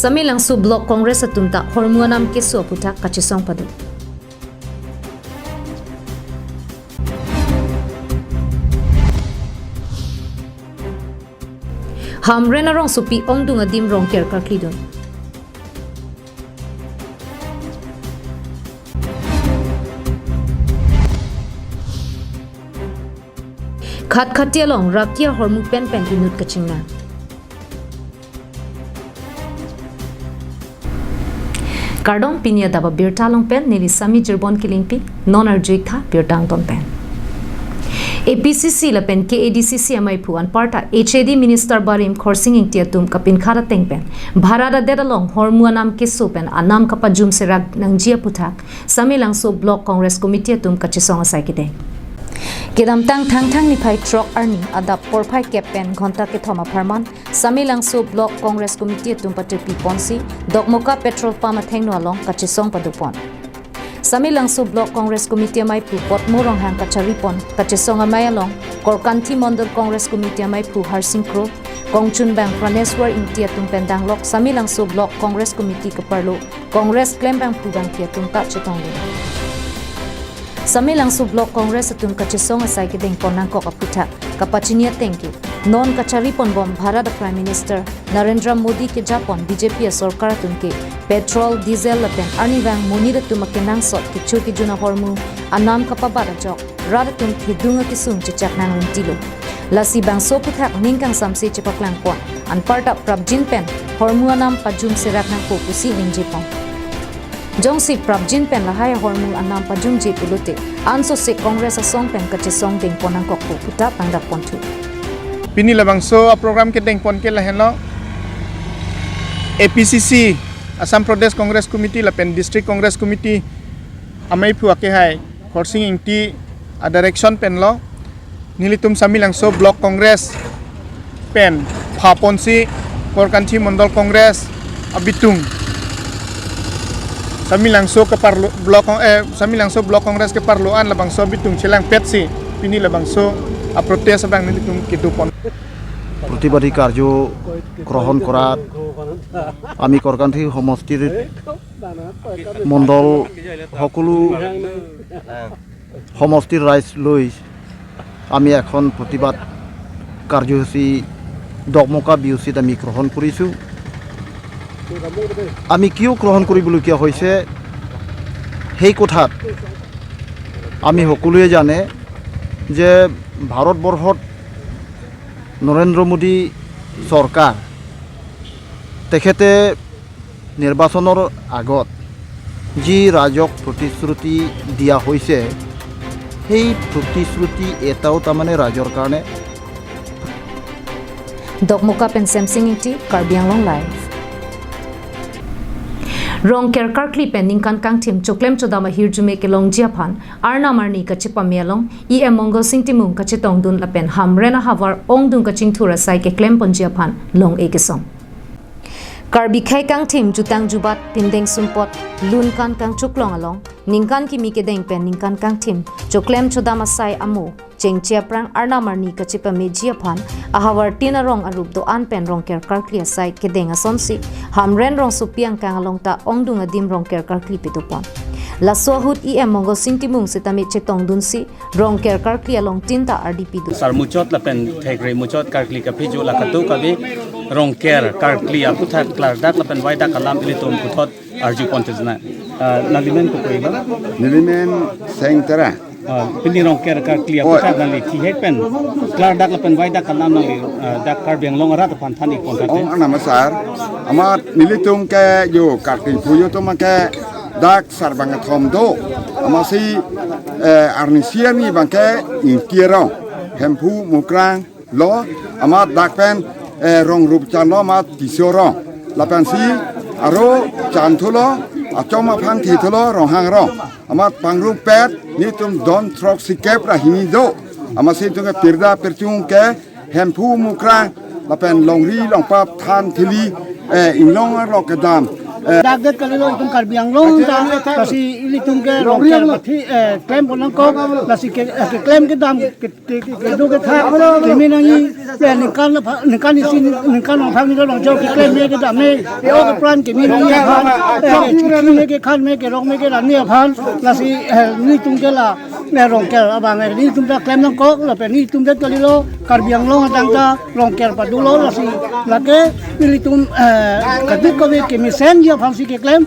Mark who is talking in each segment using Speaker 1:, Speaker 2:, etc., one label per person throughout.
Speaker 1: Samilang su Block Congress atumta hormuanam keso putak kachisong padu. Hamren arong supi ongdung adim rong ker karklidun. Khat-khatia long rakia hormu pen kinut kachingna. Kardong pinya Adap Abirta long pen nili sami jirbon kilingpi non arjuik tha birtang ton pen. APCC la pen KADCC amai puan parta HAD Minister Barim Khorsinging tiatum kapin khara tengpen bharada dedalong hormuanam keso pen anam kapajum serag nangjia puthak samilang so Block Congress Committee tum kachisong asai kide. Kidam tang ni phai truck arni adap porphai capen ghonta ke thoma pharman samilang so Block Congress Committee tum patepi ponsi dokmoka petrol pump athengno along kachisong padupon Samilang so Block Congress Committee mai pu potmorong hang kacharipon kachisong amai along Korkanthi Mondol Congress Committee mai pu Harsingkro Kongchun Bang Praneswar Intia tum pendang lok samilang so Block Congress Committee kaparlo Congress claim bang pu bang tia tum ka chetong Samilang so Block Congress tum kachisong asai ke deng ponang ko kaputa kapachinia thank you non kacharipon bom Bharat Prime Minister Narendra Modi ke Japon BJP sarkar tumke petrol diesel lapen arnivang monira tumakenang sot kichu kijuna hormu anam kapabara jok radatum hidunga kisung chichak nang tilo lasi bang so puthak ningkang samse chipaklang pon anparta prabjin pen hormu anam pajum serak nang ko pusi ninjepong jongsi prabjin pen lahaya hormu anam pajum je pulute anso se congress asong pen kachisong ding ponang ko puta pangda pontu
Speaker 2: Pini labang so program ke deng pon ke lahen lo APCC Assam Pradesh Congress Committee lapen District Congress Committee amai pu ake hai Khorsing ingti a direction pen lo nilitum samilang so Block Congress pen phaponsi Korkanthi Mondol Congress abitung samilang so ke parlo samilang so Block Congress ke parloan labang so bitung chilang petsi pini labang so a protest abang nilitum kidupon
Speaker 3: প্রতিবাদী কার্য গ্রহণ করাত আমি করকান্থী সমষ্টিৰ মণ্ডল সকলো সমষ্টিৰ ৰাইজ লৈ আমি এখন প্ৰতিবাদ কাৰ্যসূচী দমকা বিউচিত আমি গ্ৰহণ কৰিছোঁ আমি কিয় গ্ৰহণ কৰিবলগীয়া হৈছে সেই কথাত আমি সকলোৱে জানে যে ভাৰতবৰ্ষত নৰেন্দ্ৰ মোদী চৰকাৰ তেখেতে নিৰ্বাচনৰ আগত যি ৰাজক প্ৰতিশ্ৰুতি দিয়া হৈছে সেই প্ৰতিশ্ৰুতি এটাও তাৰমানে ৰাজৰ কাৰণে
Speaker 1: Dokmoka pen Samsung inti Karbi Anglong live Rong ker karkli pen ningkan kang tim choklem chodama hirjume ke long jiaphan arna marni kachipa melong em mongol singtimung kachitong dun lapen hamrena havar ongdung kaching thura sai ke klem pon jiaphan long ekesong Karbi khai kang tim jutang jubat pindeng sumpot lun kan kang chuklong along ningkan ki mi ke deng pen ningkan kang tim choklem chodama sai amo chengchia prang arna marni kachipa me jiaphan ahavar tina rong arup do an pen rong ker karkli sai ke deng asonsi hamren rong supiang kang along ta ongdung adim rong ker karkli pitupon la sohut em mongol singtimung setami chetong dunsi rong ker karkli along tinta rdp du
Speaker 4: sar muchot la pen thegre muchot karkli ka phiju la katu kabi rong ker karkli aputhat klar dak la pen waida kalam ilitum puthot arju kontezna nalimen ko koiba
Speaker 5: nilimen sengtara
Speaker 4: pini rong ker karkli aputhat nali thi het pen klar dak la pen waida kalam nali dak karbeng long rat pan thani kontate
Speaker 5: ong ana masar amat nilitum ke yo karkli puyo to make dak sarbanga thom do amasi arnisia ni bangke intiero hempu mukrang lo amat dak pen rong rup chan lo mat tisoro lapan si aro chan thulo achoma phang thi thulo rong hang ro amat pangrup pet ni tum don trok sikep ra hini do amasi tung ke pirda perchung ke hempu mukrang lapan longri longpap than thili inlong ro kedam
Speaker 6: Dagat kalilo itong karbiang long kasi ilitung ke rongker pati claim ponang ko kasi claim ke dam ke do ke tha kemi nangi ningkan isin ningkan long phang ni long jo ke claim me ke dam me o ke plan kemi nangi phan kemi me ke khan me ke rong me ke ran ni phan kasi ni tung ke la me rongker abang ni tung ta claim nang ko la pe ni tung ke kalilo karbiang long tang ta rongker padulo lasi lake ilitung kaduk ko kemi sen ya phang si ke claim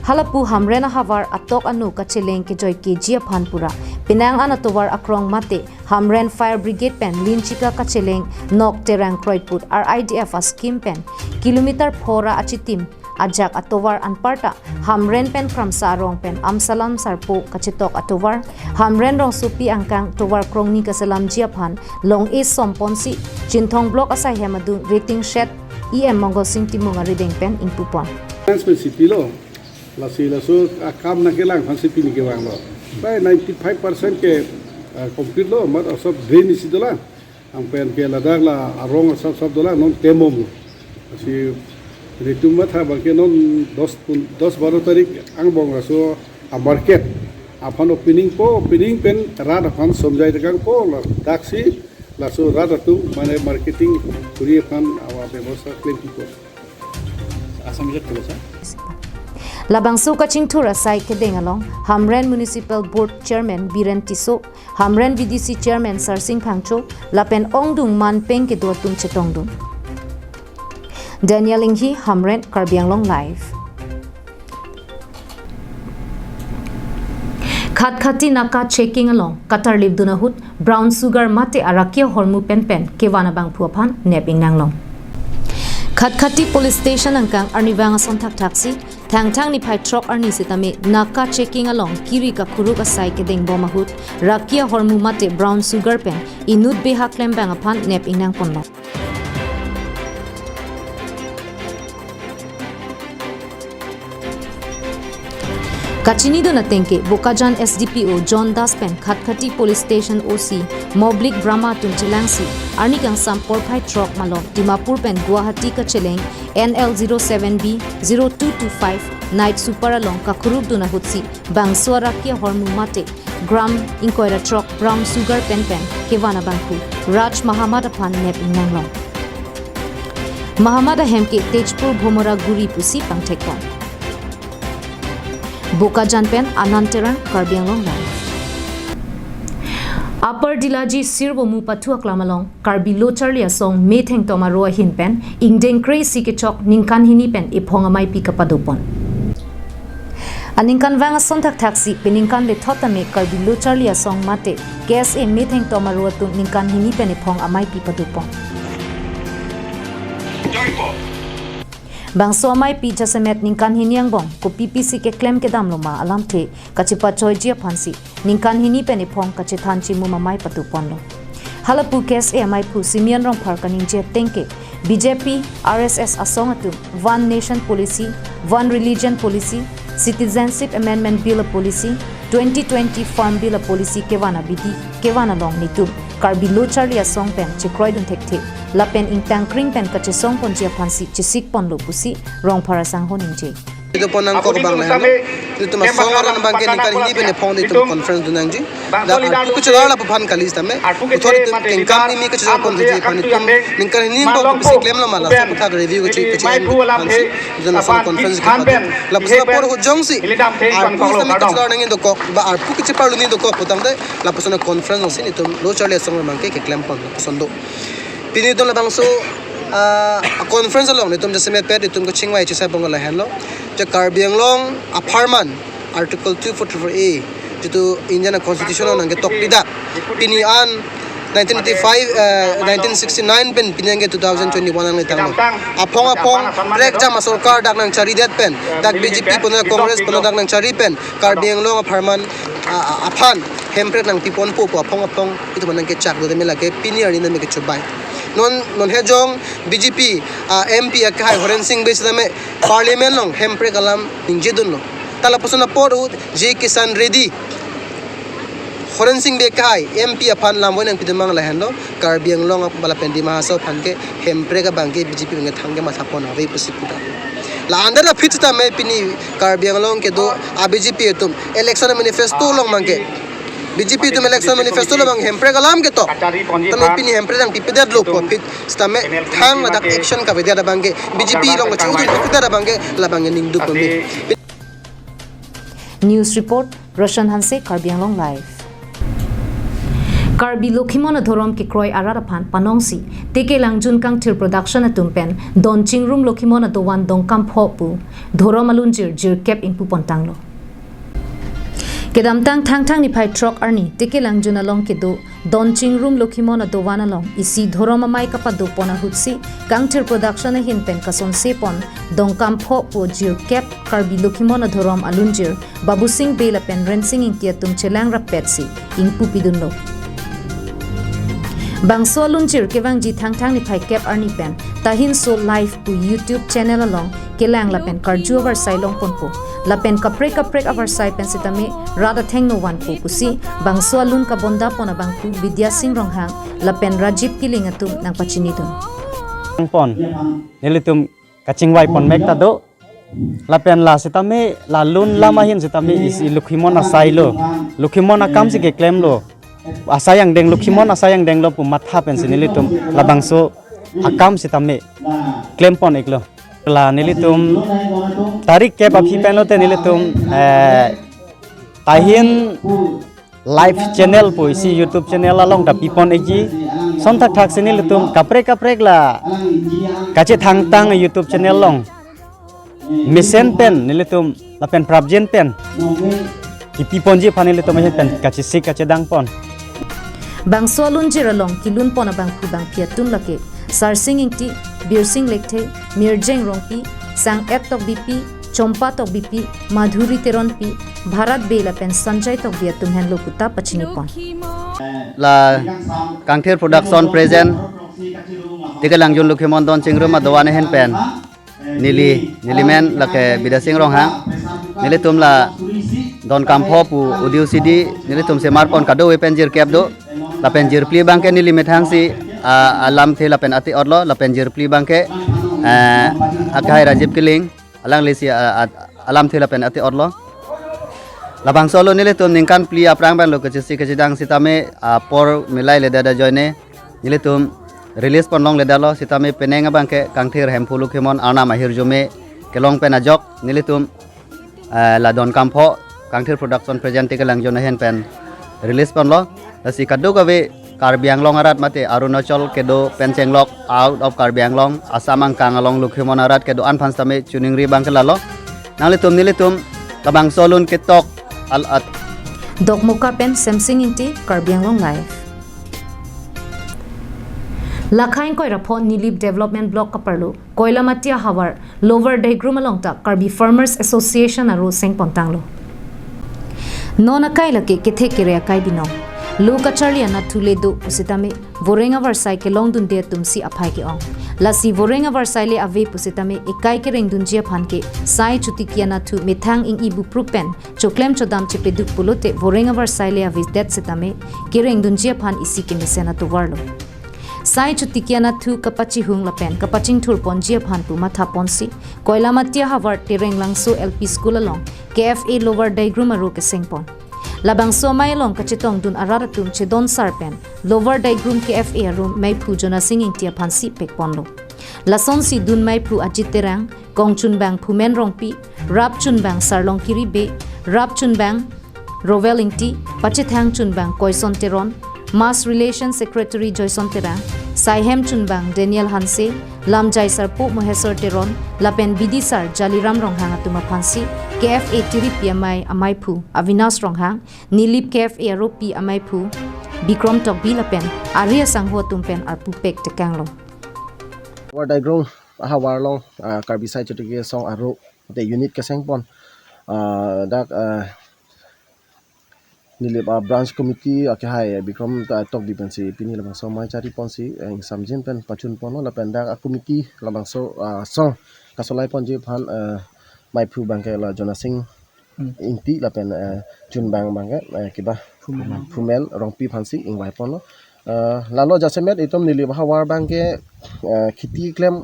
Speaker 1: Halapu hamrena havar atok anu kacheleng ke joy ke jia phanpura pinang ana towar akrong mate hamren fire brigade pen linchika kacheleng nok terang kroitput RIDF a scheme pen kilometer phora achitim ajak atowar anparta hamren pen kramsa rong pen amsalam sarpo kachitok atowar hamren rong supi angkang towar krongni kasalam jia phan long e somponsi chinthong block asai hemadu rating shed mongol sing timunga rideng pen ingpupon
Speaker 7: Sipilo lasi lasu akam na kelang fansi pini ke wang lo. By 95% ke complete lo mat asap drain isi dola. Ang pen ke ladak la arong asap dola non temom. Lasi itu mat ha bangke non 10-12 tarik ang bong lasu a market. Apan opening pen rada fan somjai dekang po taksi lasu rada tu mane marketing kuri fan awa bemosa claim people.
Speaker 4: Asam jet tulis ha.
Speaker 1: Labang su kaching thura sai kedeng along Hamren Municipal Board Chairman Biren Tiso Hamren VDC Chairman Sarsing Phangcho lapen ongdung man peng ke do tung chetongdung Daniel Inghi Hamren Karbianglong Live Khat-khati naka checking along Qatar live dunahut brown sugar mate arakia hormu pen kewana bang phuaphan neping nanglong Khat-khati police station angkang arniwang ason taksi thang ni phai truck arni sitame naka checking along kiri ka khuruk asai ke deng bomahut rakia hormu mate brown sugar pen inut beha klem bang aphan nep inang ponno Kachini do natengke Bokajan SDPO John Das Pen Khat-khati Police Station OC Moblik Brahma Tunchilangsi Arnikang Sampor Phai Truck Malom Dimapur Pen Guwahati Kacheleng NL07B 0225 Night Super Along Kakuruk Duna Hutsi Bangswara Kia Hormu Mate Gram Inkoira Truck Brown Sugar Pen Kewana Bangku Raj Mahamad Aphan Nep Inanglong Mahamada Hemke Tejpur Bhomora Guri Pusi Pangtekon Bokajan pen Ananteran Karbianglong Live Upper Dilaji Sirbo Mu Patua Klamalong Karbi Locharlia Song Metheng Tomaroa Hin pen Ingdeng Crazy Kichok Ningkan Hini pen Ipongamai Pikapadopon Aningkan Vanga Sontak Taxi Peningkan Le Totame Karbi Locharlia Song Mate KSA Metheng Tomaroa Tu Ningkan Hini pen Ipongamai Pipadopon Bangso amai pi jasemet ningkan hiniang bong ko PPC ke claim ke dam loma alam the kachipa choi jia phansi ningkan hini peni phong kachi thanchi mu mamai patu ponlo halapu kes e amai phu simian rong phar kaning je tengke BJP RSS asongatu one nation policy one religion policy citizenship amendment bill policy 2020 farm bill policy kewana bidi kewana long nitu karbi locharlia song pen chikroi dun thekte lapen ingtang kring pen kache song ponjia phansi chisik ponlo pusi rong parasang honinje
Speaker 8: itu ponang ko bang na itu ma song ran bang ke nikar hindi pe ne phone itu conference dunang ji da ku chara la phan kalis tame uthori tum kam ni mi ku chara pon ji phan tum nikar hindi bo bisi claim la mala sa mutha review ku chi dan sa conference ka la psa por ho jongsi ar pu sa mi ku chara nang do ko ba ar pu ku chi parlu ni do ko putam de la psa conference sin itu lo chale song bang ke claim pon sondo pini don la bang so a conference along ni tum jasemet pet tum ko chingwai chi sa bang la hello je Karbianglong apartment article 244A jitu Indian constitution nang ke tok pida pini an 1969 pen pinang ke 2021 ang itang apong rek jama sarkar dak nang chari det pen dak BJP pun Congress pun dak nang chari pen Karbianglong apartment aphan hempret nang tipon po apong itu manang ke chak do de mela ke pini ari na me ke chubai non hejong BJP MP akai Horen Singh base me parliament long hempre kalam ninjedun no tala pasuna poru je kisan ready Horen Singh be kai MP aphan lamwon ang pidamang lahendo Karbianglong bala pendi mahaso phanke hempre ka bangke BJP nge thangge mathapon ave pusiputa la andar la fit ta me pini Karbi Anglong ke do ABGP tum election manifesto long mangke BJP tu election manifesto lo bang hempre kalam ke to tame pini hempre dang tipedat lo ko fit stame thang la dak action ka bedia da bangke BJP long ko chudu tipedat da bangke la bang ning du ko me
Speaker 1: News report Roshan Hanse Karbi Anglong live Karbi Lokhimona Dhorom ke Kroy Araraphan Panongsi Teke Langjun Kang Thir Production Atumpen Don Chingrum Lokhimona Dowan Dongkam Phopu Dhorom Alunjir Jir Kep Ingpu Pontanglo Kedamtang Thang ni Pai Truck Arni Teke Langjun Along Kedo Don Chingrum Lokhimona Dowan Along Isi Dhorom Amai Kapado Pona Hutsi Kang Thir Production Hinpen Kason Sepon Dongkam Phopu Jir Kep Karbi Lokhimona Dhorom Alunjir Babu Singh Bela Pen Rensing Ingtia Tum Chelang Rapetsi Ingpu Pidunlo Bangso Lunchir kevang ji thang ni phai cap arni pen tahin so live pu YouTube channel along kelang la pen karju over sailong ponpo la pen kapre over sai pen sitame rada theng no one pu pusi bangso lun ka bonda pona bangpu Vidya Singh ronghang la pen Rajiv Kiling atum nang pachini dun
Speaker 4: pon nilitum kaching wai pon mek ta do la pen la sitame la lun lama hin sitame isi Lokhimona sailo Lokhimona kam si ke claim lo asayang deng Lokhimon asayang deng lo pu matha pen sinilitum labangso akam sitame claim pon eklo la nilitum tarik ke papi pen lo te nilitum tahin live channel pu isi YouTube channel along ta pipon eji sontak thak sinilitum kaprek la kache thang tang YouTube channel long misen pen nilitum la pen prabjen pen ki pipon ji panilitum pen kache sik kache dang pon
Speaker 1: Bangso Lunjir along kilun pona bangpu bang piatum lake Sar Singh Ingti Bir Singh Lekte Mirjeng Rongpi Sang Et Tok BP Chompa Tok BP Madhuri Teron Pi Bharat Bela Pen Sanjay Tok Biatum Henlo Kuta Pachini Pon
Speaker 3: La Kangthir Production present Teke Langjun Lokhimon Don Chingrum Adowane hen pen Nili men lake Bida Singh Ronghang Nili tum la Don Kampho pu Udiu Sidi Nili tum semar pon kado we pen jir kep do la pen jir pli bangke nili methang si alam the la pen ati orlo la pen jir pli bangke akai Rajiv Kiling alang lesi alam the la pen ati orlo la bang solo nili tum ningkan pli aprang ban lo kecisi kecidang sitame por milai le dada joine nili tum release pon long le dalo sitame penenga bangke Kangthir Hemphu Lokhimon ana mahir jume kelong pen ajok nili tum la Don Kampho Kangthir Production present ke Langjun hen pen release pon lo si kado gawe Karbi Anglong arat mate Arunachal kedo Pencenglok out of Karbi Anglong Asamang Kangalong Lokhimon arat kedo anpan same Chuningri bangkelalo nilitum tabang solun ketok al at
Speaker 1: Dok Muka Pen Samsing Inti Karbi Anglong live Lakhain Koi Rapon Nilip Development Block Kaparlu Koila Matia Hawar Lower Daigrum along ta Karbi Farmers Association aro Seng Pontanglo Nona Kaila ke kethe kere akai binong Luka Charlie na thule do pusitame vorenga varsai ke long dun de tumsi aphai ke ong lasi vorenga varsai le ave pusitame ekai ke reng dun jia phan ke sai chuti kia na thu methang ing ibu prupen choklem chodam chepe duk pulote vorenga varsai le ave that sitame ke reng dun jia phan isi ke mesena to warlo sai chuti kia na thu kapachi hung la pen kapaching thur pon jia phan pu matha ponsi koila matia hawar tereng langso LP school along KFA lower diagram aro ke sengpon Labang somai long kachetong dun araratum chedon sarpen lower diagram KFA room mai phu jona singing tia phansi pekponlo lason si dun mai phu ajiterang kongchun bang phumen rongpi rap chun bang sarlong kiri be rap chun bang rovelingti pachethang chun bang koison teron mass relation secretary joyson terang Saihem Chunbang Daniel Hanse Lamjai Sarpo Mohesor Teron Lapen Bidi Sar Jaliram Ronghang Atuma Phansi KFA Tirip PMI Amaipu Avinas Ronghang Nilip KFA Aropi Amaipu Bikrom Tokbi Lapen Arya Sangho Tumpen Arpu Pek Tekanglo
Speaker 9: War diagram hawar long Karbi sai chutige song aro the unit kaseng pon dak nilip branch committee ake hai bikrom tok di pensi pini labang so mai cari ponsi eng samjin pen pachun pono la penda committee labang so song kasolai pon je phan mai phu bangke la jona sing inti la pen chun bang bangke kiba fumel rongpi phansi ing bai pono lalo jasemet itom nilip hawar bangke khiti claim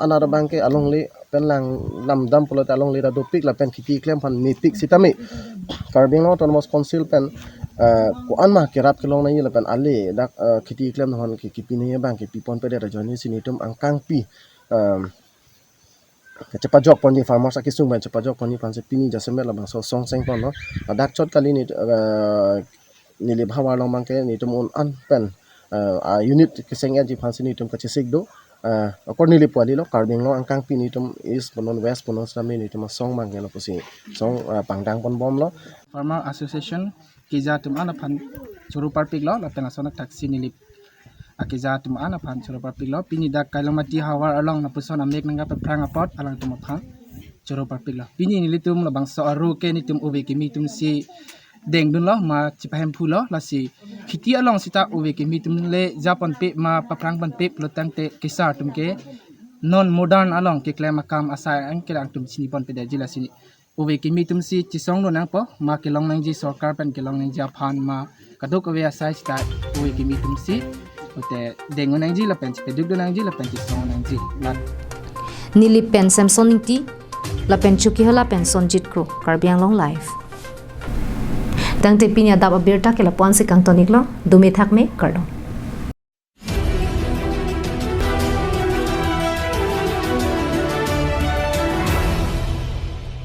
Speaker 9: another bank along le pen lang lam dam pulat along le da dopik la pen khiti claim pan mitik sitami carbing autonomous council pen ko anma kerap kelong nai la pen ale dak khiti claim hon ki pini bank ki pon pe da joni sinitum angkang pi cepat jok pon ni farmers akisung ban cepat jok pon ni pan se pini jaseme la bang so song seng pon no dak chot kali ni nili bhawa long bang ke ni tum un an pen unit kiseng ji pan sini tum ka chisik do accordingly pwali lo carbing lo angkang pini tum is ponon west ponon sami ni tum song bang lo posi song pangdang pon bom lo
Speaker 10: farmer association kiza tum ana phan churu parpik lo la tena sona taksi nilip akiza tum ana phan churu parpik lo pini dak kailomati hawar along na puson amek nanga pe prang apot alang tum phan churu parpik lo pini nilitum la bang so aru ke ni tum uve ki mi tum si deng dun lo ma chipahem phulo la si khiti along sita uve ki mi tum le japon pe ma paprang ban pe plotang te kisa tum ke non modern along ke klem akam asai ang kelang tum sini pon pe da jila sini uve ki mi tum si chisong no nang po ma kelong nang ji sarkar pen kelong nang ja phan ma kadok ave asai sta uve ki mi tum si ote deng nang ji la pen pe duk nang ji la pen chisong nang ji la
Speaker 1: nili pen samson ti la pen chuki hala pen sonjit kro karbiang long life dang te pinya Adap Abirta ke la pon se kang tonik lo dume thak me kardon